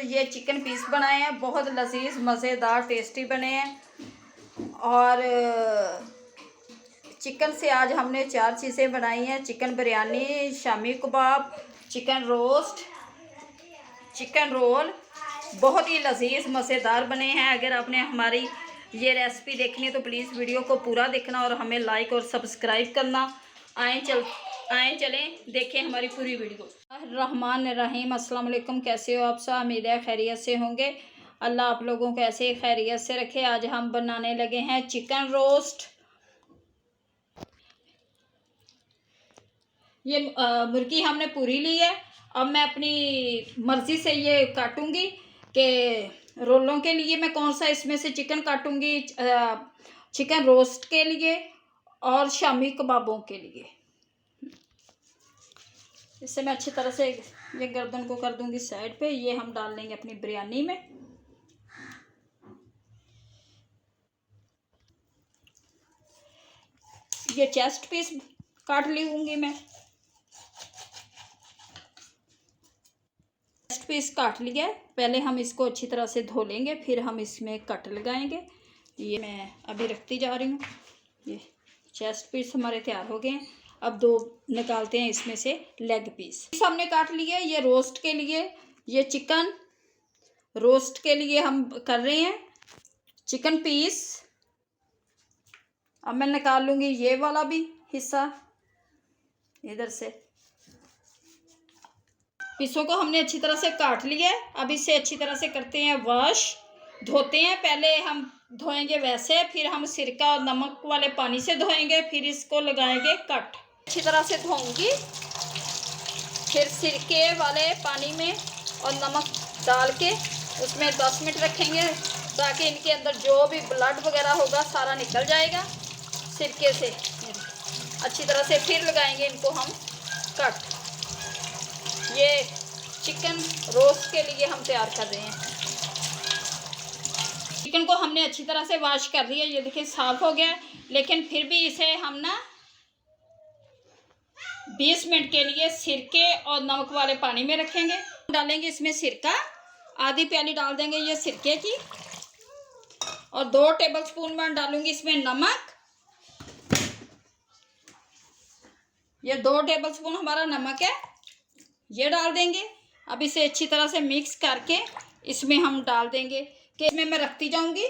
ये chicken piece बनाए हैं, बहुत लजीज मज़ेदार टेस्टी बने हैं। और चिकन से आज हमने 4 चीज़ें बनाई हैं। Chicken biryani, shami kebab, chicken roast, chicken roll, बहुत ही लजीज मज़ेदार बने हैं। अगर आपने हमारी ये रेसिपी देखनी है तो प्लीज़ वीडियो को पूरा देखना और हमें लाइक और सब्सक्राइब करना। आए चलें देखें हमारी पूरी वीडियो। रहमान रहीम, अस्सलाम वालेकुम। कैसे हो आप सब? उम्मीद है खैरियत से होंगे। अल्लाह आप लोगों को ऐसे खैरियत से रखे। आज हम बनाने लगे हैं चिकन रोस्ट। ये मुर्गी हमने पूरी ली है। अब मैं अपनी मर्ज़ी से ये काटूंगी कि रोलों के लिए मैं कौन सा इसमें से चिकन काटूंगी, चिकन रोस्ट के लिए और शामी कबाबों के लिए। इससे मैं अच्छी तरह से ये गर्दन को कर दूंगी साइड पे। ये हम डाल लेंगे अपनी बिरयानी में। ये चेस्ट पीस काट लूंगी मैं। चेस्ट पीस काट लिया है। पहले हम इसको अच्छी तरह से धो लेंगे, फिर हम इसमें कट लगाएंगे। ये मैं अभी रखती जा रही हूँ। ये चेस्ट पीस हमारे तैयार हो गए हैं। अब 2 निकालते हैं इसमें से लेग पीस। हमने काट लिए। ये रोस्ट के लिए, ये चिकन रोस्ट के लिए हम कर रहे हैं चिकन पीस। अब मैं निकाल लूँगी ये वाला भी हिस्सा इधर से। पीसों को हमने अच्छी तरह से काट लिया है। अब इसे अच्छी तरह से करते हैं वॉश, धोते हैं। पहले हम धोएंगे वैसे, फिर हम सिरका और नमक वाले पानी से धोएंगे, फिर इसको लगाएंगे कट। अच्छी तरह से धोऊंगी, फिर सिरके वाले पानी में और नमक डाल के उसमें 10 मिनट रखेंगे ताकि इनके अंदर जो भी ब्लड वगैरह होगा सारा निकल जाएगा सिरके से। अच्छी तरह से फिर लगाएंगे इनको हम कट। ये चिकन रोस्ट के लिए हम तैयार कर रहे हैं। चिकन को हमने अच्छी तरह से वॉश कर लिया। ये देखिए साफ हो गया, लेकिन फिर भी इसे हम ना 20 मिनट के लिए सिरके और नमक वाले पानी में रखेंगे। डालेंगे इसमें सिरका, आधी प्याली डाल देंगे ये सिरके की, और 2 टेबलस्पून मैं डालूंगी इसमें नमक। ये 2 टेबलस्पून हमारा नमक है, ये डाल देंगे। अब इसे अच्छी तरह से मिक्स करके इसमें हम डाल देंगे कि इसमें मैं रखती जाऊंगी।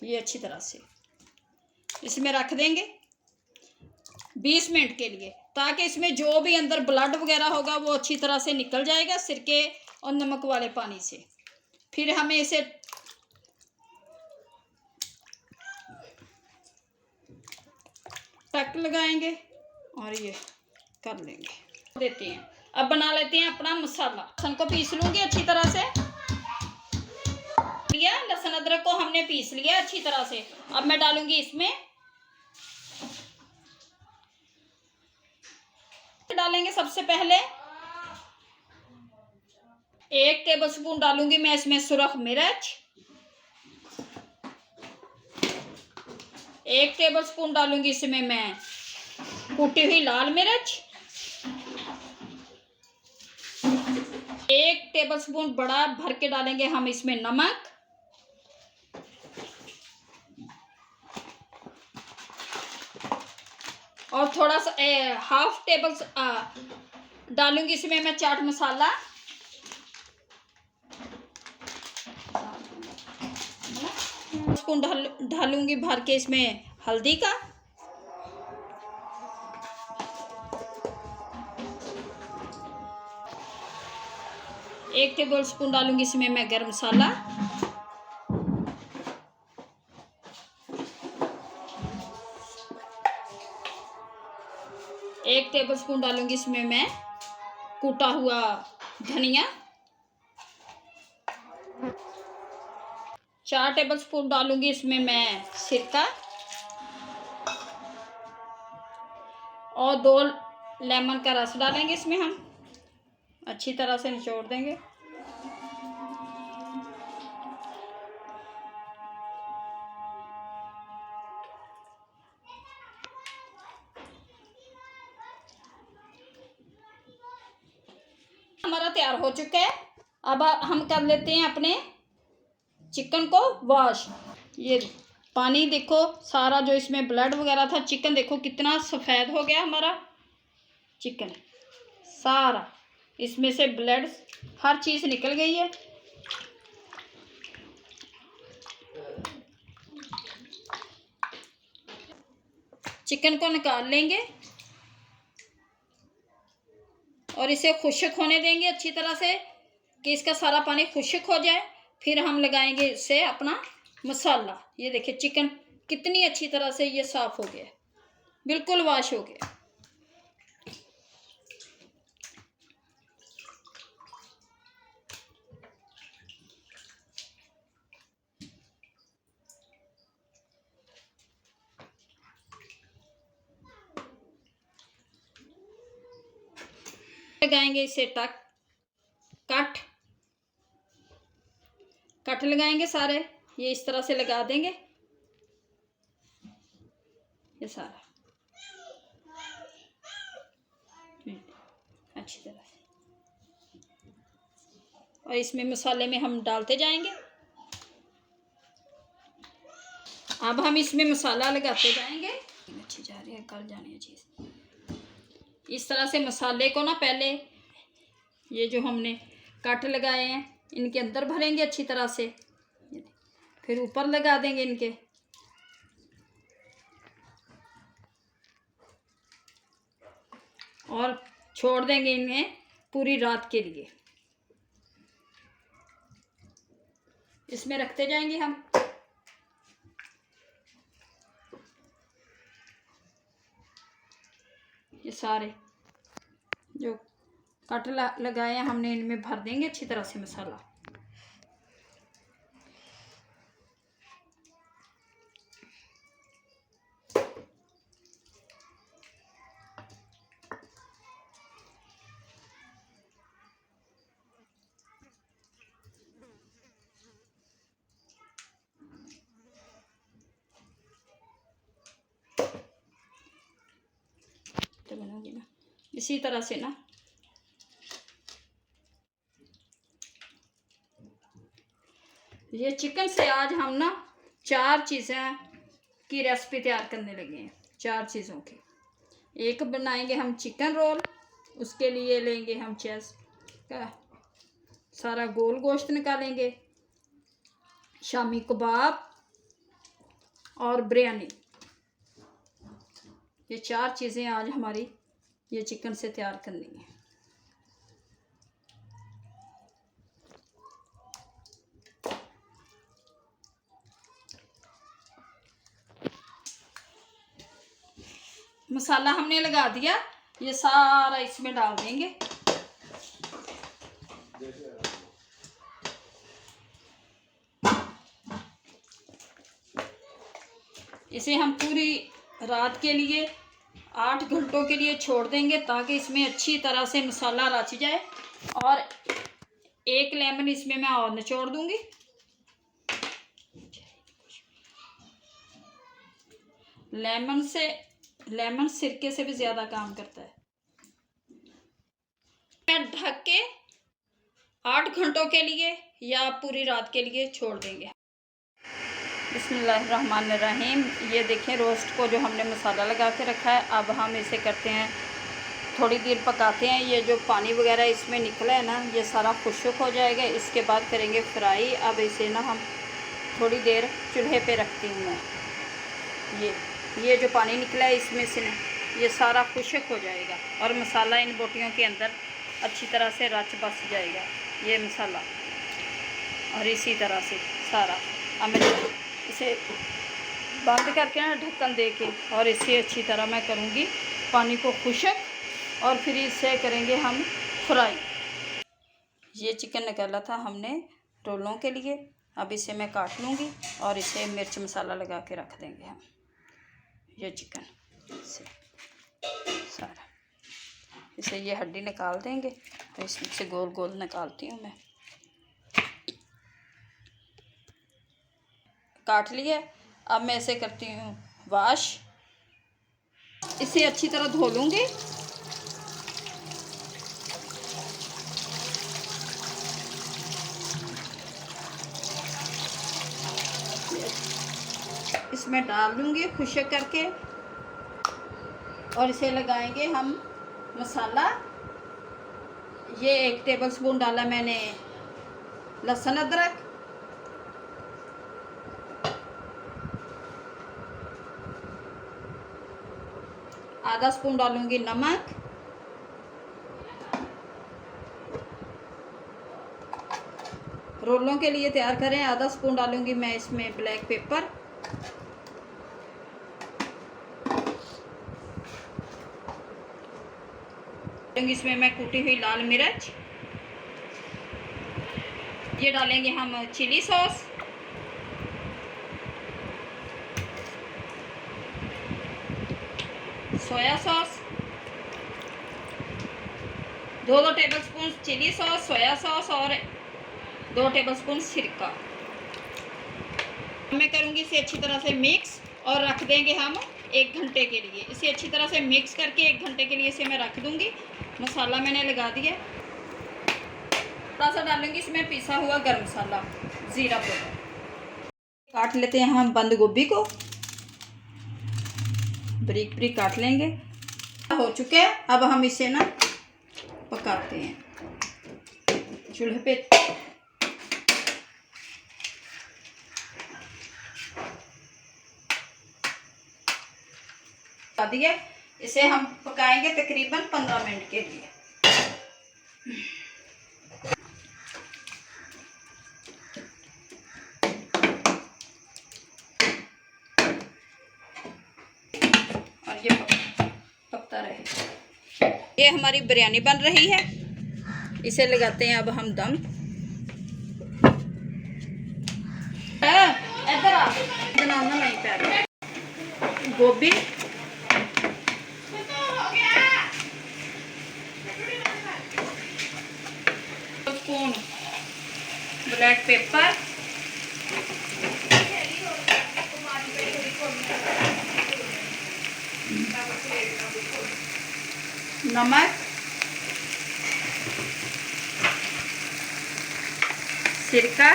ये अच्छी तरह से इसमें रख देंगे 20 मिनट के लिए, ताकि इसमें जो भी अंदर ब्लड वगैरह होगा वो अच्छी तरह से निकल जाएगा सिरके और नमक वाले पानी से। फिर हमें इसे टक लगाएंगे और ये कर लेंगे देते हैं। अब बना लेते हैं अपना मसाला। लहसुन को पीस लूंगी अच्छी तरह से। लहसुन अदरक को हमने पीस लिया अच्छी तरह से। अब मैं डालूंगी इसमें, डालेंगे सबसे पहले 1 टेबलस्पून डालूंगी मैं इसमें सुरख मिर्च। 1 टेबलस्पून डालूंगी इसमें मैं कुटी हुई लाल मिर्च। 1 टेबलस्पून बड़ा भर के डालेंगे हम इसमें नमक। और थोड़ा सा हाफ टेबल डालूंगी इसमें मैं चाट मसाला। स्पून डालूंगी भर के इसमें हल्दी का। एक टेबल स्पून डालूंगी इसमें मैं गरम मसाला। एक टेबल स्पून डालूंगी इसमें मैं कूटा हुआ धनिया। 4 टेबल स्पून डालूंगी इसमें मैं सिरका, और 2 लेमन का रस डालेंगे इसमें हम। अच्छी तरह से निचोड़ देंगे। हमारा तैयार हो चुका है। अब हम कर लेते हैं अपने चिकन को वॉश। ये पानी देखो सारा जो इसमें ब्लड वगैरह था, चिकन देखो कितना सफ़ेद हो गया हमारा चिकन, सारा इसमें से ब्लड हर चीज़ निकल गई है। चिकन को निकाल लेंगे और इसे खुश्क होने देंगे अच्छी तरह से कि इसका सारा पानी खुश्क हो जाए। फिर हम लगाएंगे इससे अपना मसाला। ये देखिए चिकन कितनी अच्छी तरह से ये साफ़ हो गया, बिल्कुल वॉश हो गया। लगाएंगे इसे कट लगाएंगे सारे, ये इस तरह से लगा देंगे ये सारा अच्छी तरह से। और इसमें मसाले में हम डालते जाएंगे। अब हम इसमें मसाला लगाते जाएंगे। अच्छी जा रही है, गल जानी है चीज़। इस तरह से मसाले को ना पहले ये जो हमने कट लगाए हैं इनके अंदर भरेंगे अच्छी तरह से, फिर ऊपर लगा देंगे इनके। और छोड़ देंगे इन्हें पूरी रात के लिए। इसमें रखते जाएंगे हम। ये सारे जो कट लगाए हैं हमने इनमें भर देंगे अच्छी तरह से मसाला। तो बनाओगे ना इसी तरह से ना। ये चिकन से आज हम ना 4 चीज़ें की रेसिपी तैयार करने लगे हैं, 4 चीज़ों की। एक बनाएंगे हम चिकन रोल, उसके लिए लेंगे हम चेस्ट का सारा गोल गोश्त निकालेंगे, शामी कबाब और बिरयानी। ये 4 चीज़ें आज हमारी ये चिकन से तैयार करनी है। मसाला हमने लगा दिया, ये सारा इसमें डाल देंगे। इसे हम पूरी रात के लिए 8 घंटों के लिए छोड़ देंगे ताकि इसमें अच्छी तरह से मसाला रच जाए। और 1 लेमन इसमें मैं और निचोड़ दूंगी। लेमन सिरके से भी ज़्यादा काम करता है। मैं ढक के 8 घंटों के लिए या पूरी रात के लिए छोड़ देंगे। बिस्मिल्लाहिर्रहमानिर्रहीम। ये देखें रोस्ट को जो हमने मसाला लगा के रखा है, अब हम इसे करते हैं थोड़ी देर पकाते हैं। ये जो पानी वगैरह इसमें निकला है ना, ये सारा खुश्क हो जाएगा। इसके बाद करेंगे फ्राई। अब इसे ना हम थोड़ी देर चूल्हे पे रखती हूँ मैं। ये जो पानी निकला है इसमें से ना ये सारा खुश्क हो जाएगा और मसाला इन बोटियों के अंदर अच्छी तरह से रच बस जाएगा ये मसाला। और इसी तरह से सारा अब मैं इसे बंद करके ना ढक्कन दे के, और इसे अच्छी तरह मैं करूँगी पानी को खुश्क और फिर इसे करेंगे हम फ्राई। ये चिकन निकाला था हमने रोलों के लिए। अब इसे मैं काट लूँगी और इसे मिर्च मसाला लगा के रख देंगे हम। ये चिकन से सारा इसे ये हड्डी निकाल देंगे और इसमें से गोल गोल निकालती हूँ मैं। काट लिया। अब मैं इसे करती हूँ वॉश। इसे अच्छी तरह धो लूँगी। इसमें डाल दूँगी खुश्क करके, और इसे लगाएंगे हम मसाला। ये 1 टेबलस्पून डाला मैंने लहसुन अदरक, आधा स्पून डालूंगी नमक, रोलों के लिए तैयार करें। आधा स्पून डालूंगी मैं इसमें ब्लैक पेपर, इसमें मैं कूटी हुई लाल मिर्च, ये डालेंगे हम chilli sauce, soya sauce, 2 tablespoon chilli sauce, soya sauce और 2 टेबलस्पून सिरका। मैं करूँगी इसे अच्छी तरह से मिक्स और रख देंगे हम 1 घंटे के लिए। इसे अच्छी तरह से मिक्स करके 1 घंटे के लिए इसे मैं रख दूँगी। मसाला मैंने लगा दिया। थोड़ा सा डालूँगी इसमें पिसा हुआ गरम मसाला, ज़ीरा पाउडर। काट लेते हैं हम बंद गोभी को, बारीक बारीक काट लेंगे। हो चुके हैं, अब हम इसे ना पकाते हैं चूल्हे पे। दिए, इसे हम पकाएंगे तकरीबन 15 मिनट के लिए। और ये पकता रहे। ये हमारी बिरयानी बन रही है, इसे लगाते हैं अब हम दम। इधर आ, बनाना नहीं पैर गोभी, स्पून ब्लैक पेपर, नमक, सिरका,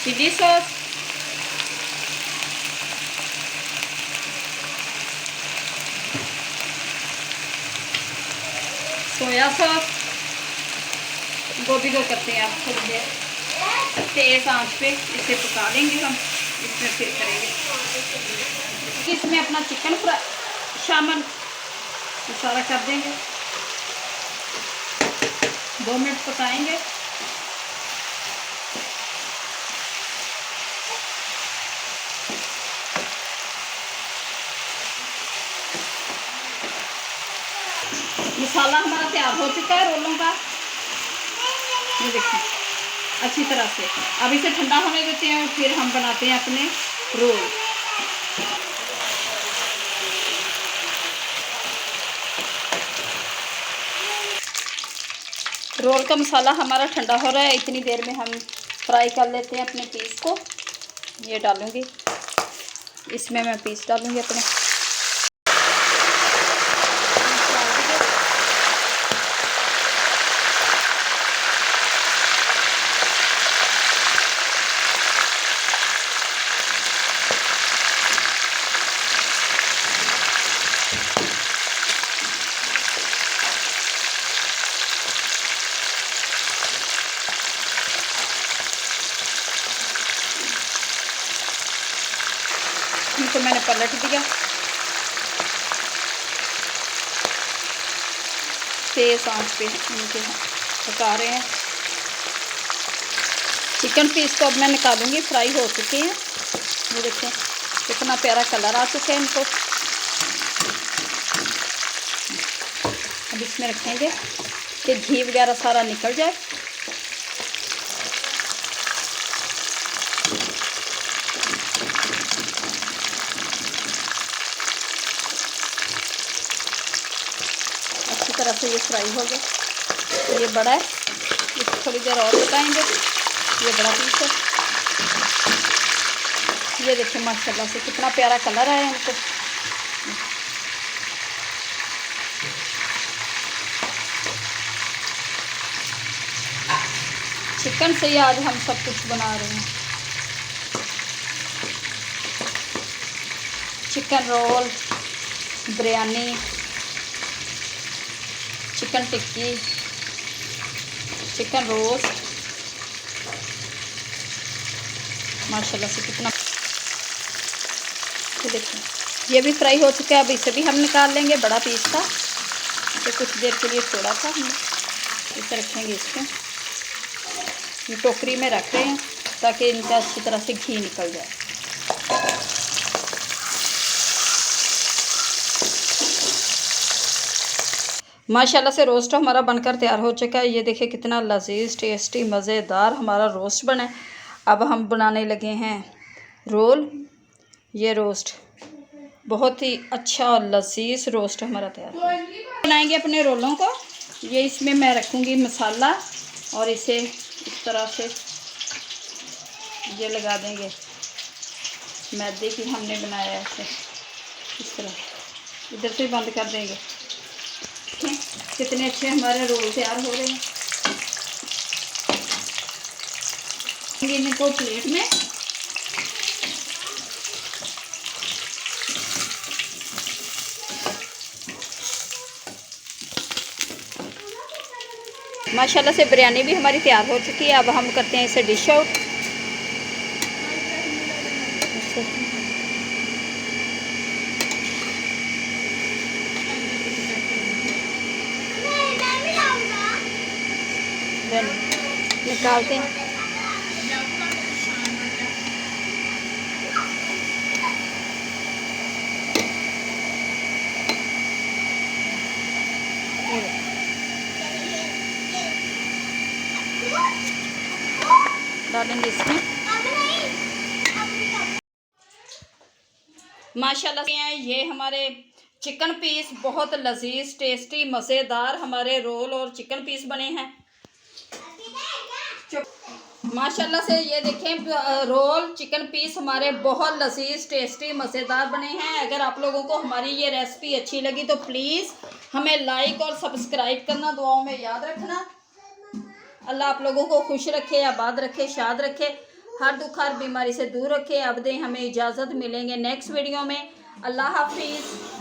चिली सॉस, सोया सॉस। गोभी को करते हैं आप थोड़ी देर तेज आंच पे, इसे पका लेंगे हम। इसमें फिर करेंगे इसमें अपना चिकन फ्राई शामिल सारा कर देंगे। 2 मिनट पकाएंगे। मसाला हमारा तैयार हो चुका है रोलों का, ये देखिए अच्छी तरह से। अब इसे ठंडा होने देते हैं, फिर हम बनाते हैं अपने रोल। रोल का मसाला हमारा ठंडा हो रहा है, इतनी देर में हम फ्राई कर लेते हैं अपने पीस को। ये डालूंगी, इसमें मैं पीस डालूंगी अपने। इनको मैंने पलट दिया। तेज आंच पे इनके पका रहे हैं। चिकन पीस को अब मैं निकालूंगी, फ्राई हो चुके हैं। ये देखें कितना प्यारा कलर आ चुका है इनको। अब इसमें रखेंगे कि घी वगैरह सारा निकल जाए। अच्छी तरह से ये फ्राई हो गया। ये बड़ा है, इसको थोड़ी देर और पकाएंगे। ये बड़ा पीस है। ये देखिए माशाल्लाह से कितना प्यारा कलर आया है इनको। चिकन से ही आज हम सब कुछ बना रहे हैं। चिकन रोल, बिरयानी, चिकन टिक्की, चिकन रोस्ट। माशाल्लाह से कितना, ये देखिए ये भी फ्राई हो चुका है। अब इसे भी हम निकाल लेंगे। बड़ा पीस था तो कुछ देर के लिए छोड़ा था हमने, इसे रखेंगे इसमें। ये टोकरी में रख रहे हैं ताकि इनका अच्छी तरह से घी निकल जाए। माशाल्लाह से रोस्ट हमारा बनकर तैयार हो चुका है। ये देखिए कितना लजीज टेस्टी मज़ेदार हमारा रोस्ट बना है। अब हम बनाने लगे हैं रोल। ये रोस्ट बहुत ही अच्छा और लजीज रोस्ट हमारा तैयार है। बनाएंगे अपने रोलों को। ये इसमें मैं रखूँगी मसाला और इसे इस तरह से ये लगा देंगे। मैदे की हमने बनाया है ऐसे, इस तरह इधर से बंद कर देंगे। कितने अच्छे हमारे रोल तैयार हो रहे हैं। इनको प्लेट में माशाल्लाह से बिरयानी भी हमारी तैयार हो चुकी है। अब हम करते हैं इसे डिश आउट। निकालते हैं। डालेंगे इसमें। माशाल्लाह से ये हमारे चिकन पीस बहुत लजीज टेस्टी मज़ेदार हमारे रोल और चिकन पीस बने हैं। माशाल्लाह से ये देखें रोल चिकन पीस हमारे बहुत लजीज टेस्टी मज़ेदार बने हैं। अगर आप लोगों को हमारी ये रेसिपी अच्छी लगी तो प्लीज़ हमें लाइक और सब्सक्राइब करना दुआओं में याद रखना। अल्लाह आप लोगों को खुश रखे, आबाद रखे, शाद रखे, हर दुख हर बीमारी से दूर रखे। अब दें हमें इजाज़त, मिलेंगे नेक्स्ट वीडियो में। अल्लाह हाफिज़।